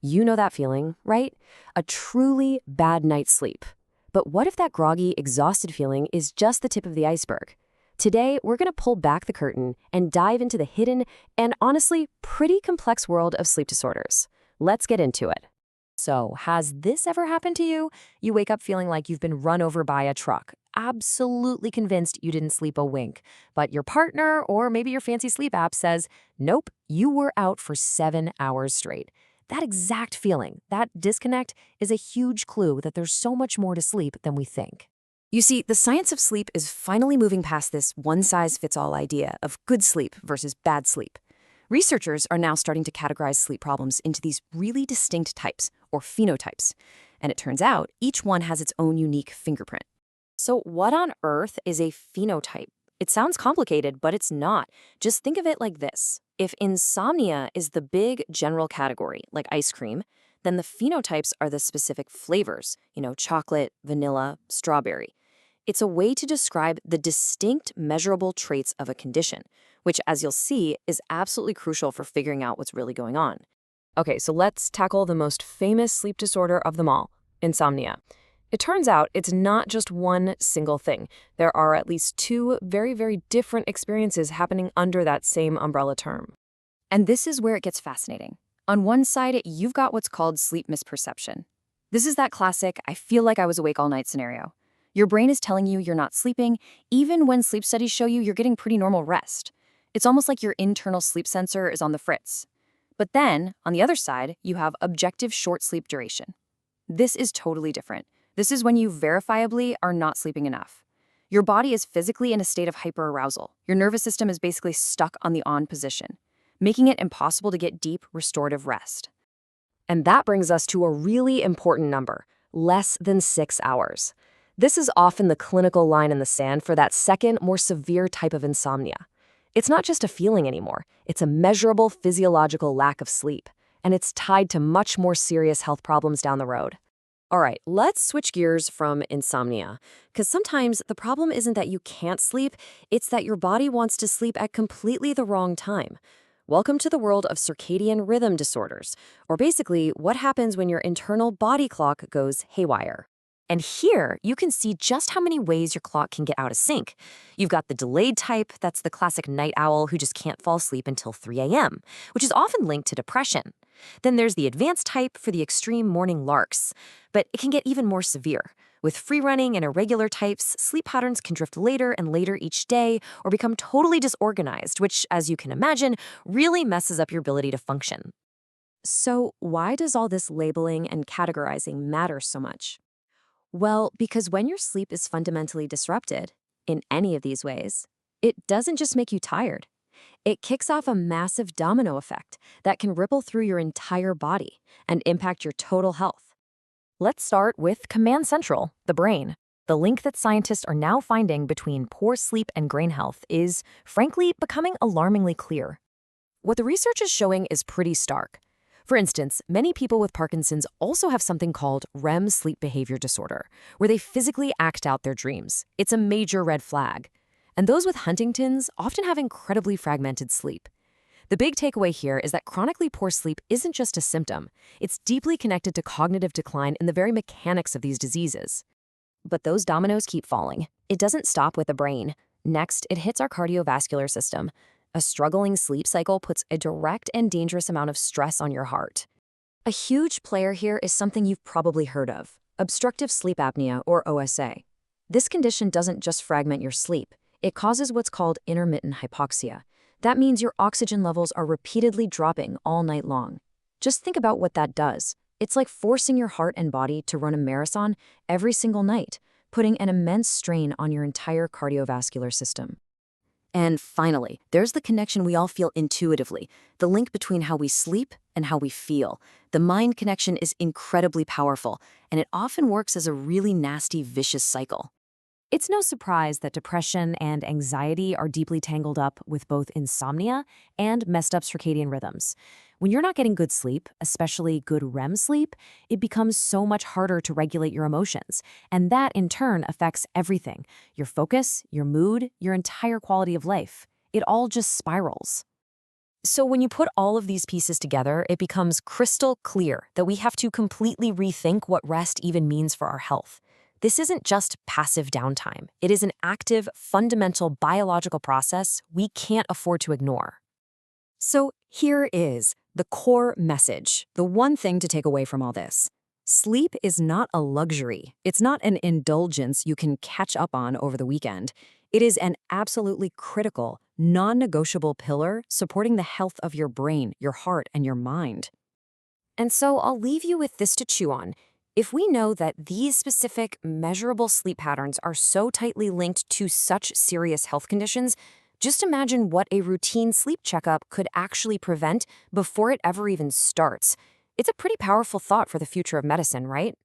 You know that feeling, right? A truly bad night's sleep. But what if that groggy, exhausted feeling is just the tip of the iceberg? Today, we're going to pull back the curtain and dive into the hidden and honestly pretty complex world of sleep disorders. Let's get into it. So, has this ever happened to you? You wake up feeling like you've been run over by a truck, absolutely convinced you didn't sleep a wink, but your partner or maybe your fancy sleep app says, nope, you were out for 7 hours straight. That exact feeling, that disconnect, is a huge clue that there's so much more to sleep than we think. You see, the science of sleep is finally moving past this one-size-fits-all idea of good sleep versus bad sleep. Researchers are now starting to categorize sleep problems into these really distinct types, or phenotypes. And it turns out each one has its own unique fingerprint. So what on earth is a phenotype? It sounds complicated, but it's not. Just think of it like this. If insomnia is the big general category, like ice cream, then the phenotypes are the specific flavors, chocolate, vanilla, strawberry. It's a way to describe the distinct measurable traits of a condition, which, as you'll see, is absolutely crucial for figuring out what's really going on. Okay, so let's tackle the most famous sleep disorder of them all, insomnia. It turns out it's not just one single thing. There are at least two very, very different experiences happening under that same umbrella term. And this is where it gets fascinating. On one side, you've got what's called sleep misperception. This is that classic, I feel like I was awake all night scenario. Your brain is telling you you're not sleeping, even when sleep studies show you you're getting pretty normal rest. It's almost like your internal sleep sensor is on the fritz. But then, on the other side, you have objective short sleep duration. This is totally different. This is when you verifiably are not sleeping enough. Your body is physically in a state of hyperarousal. Your nervous system is basically stuck on the on position, making it impossible to get deep, restorative rest. And that brings us to a really important number, less than 6 hours. This is often the clinical line in the sand for that second, more severe type of insomnia. It's not just a feeling anymore. It's a measurable physiological lack of sleep, and it's tied to much more serious health problems down the road. All right, let's switch gears from insomnia, because sometimes the problem isn't that you can't sleep, it's that your body wants to sleep at completely the wrong time. Welcome to the world of circadian rhythm disorders, or basically what happens when your internal body clock goes haywire. And here, you can see just how many ways your clock can get out of sync. You've got the delayed type, that's the classic night owl who just can't fall asleep until 3 a.m., which is often linked to depression. Then there's the advanced type for the extreme morning larks, but it can get even more severe. With free-running and irregular types, sleep patterns can drift later and later each day or become totally disorganized, which, as you can imagine, really messes up your ability to function. So why does all this labeling and categorizing matter so much? Well, because when your sleep is fundamentally disrupted, in any of these ways, it doesn't just make you tired. It kicks off a massive domino effect that can ripple through your entire body and impact your total health. Let's start with Command Central, the brain. The link that scientists are now finding between poor sleep and brain health is, frankly, becoming alarmingly clear. What the research is showing is pretty stark. For instance, many people with Parkinson's also have something called REM sleep behavior disorder, where they physically act out their dreams. It's a major red flag. And those with Huntington's often have incredibly fragmented sleep. The big takeaway here is that chronically poor sleep isn't just a symptom. It's deeply connected to cognitive decline in the very mechanics of these diseases. But those dominoes keep falling. It doesn't stop with the brain. Next, it hits our cardiovascular system. A struggling sleep cycle puts a direct and dangerous amount of stress on your heart. A huge player here is something you've probably heard of, obstructive sleep apnea, or OSA. This condition doesn't just fragment your sleep. It causes what's called intermittent hypoxia. That means your oxygen levels are repeatedly dropping all night long. Just think about what that does. It's like forcing your heart and body to run a marathon every single night, putting an immense strain on your entire cardiovascular system. And finally, there's the connection we all feel intuitively, the link between how we sleep and how we feel. The mind connection is incredibly powerful, and it often works as a really nasty, vicious cycle. It's no surprise that depression and anxiety are deeply tangled up with both insomnia and messed up circadian rhythms. When you're not getting good sleep, especially good REM sleep, it becomes so much harder to regulate your emotions, and that in turn affects everything: your focus, your mood, your entire quality of life. It all just spirals. So when you put all of these pieces together, it becomes crystal clear that we have to completely rethink what rest even means for our health. This isn't just passive downtime. It is an active, fundamental biological process we can't afford to ignore. So here is the core message, the one thing to take away from all this. Sleep is not a luxury. It's not an indulgence you can catch up on over the weekend. It is an absolutely critical, non-negotiable pillar supporting the health of your brain, your heart, and your mind. And so I'll leave you with this to chew on. If we know that these specific, measurable sleep patterns are so tightly linked to such serious health conditions, just imagine what a routine sleep checkup could actually prevent before it ever even starts. It's a pretty powerful thought for the future of medicine, right?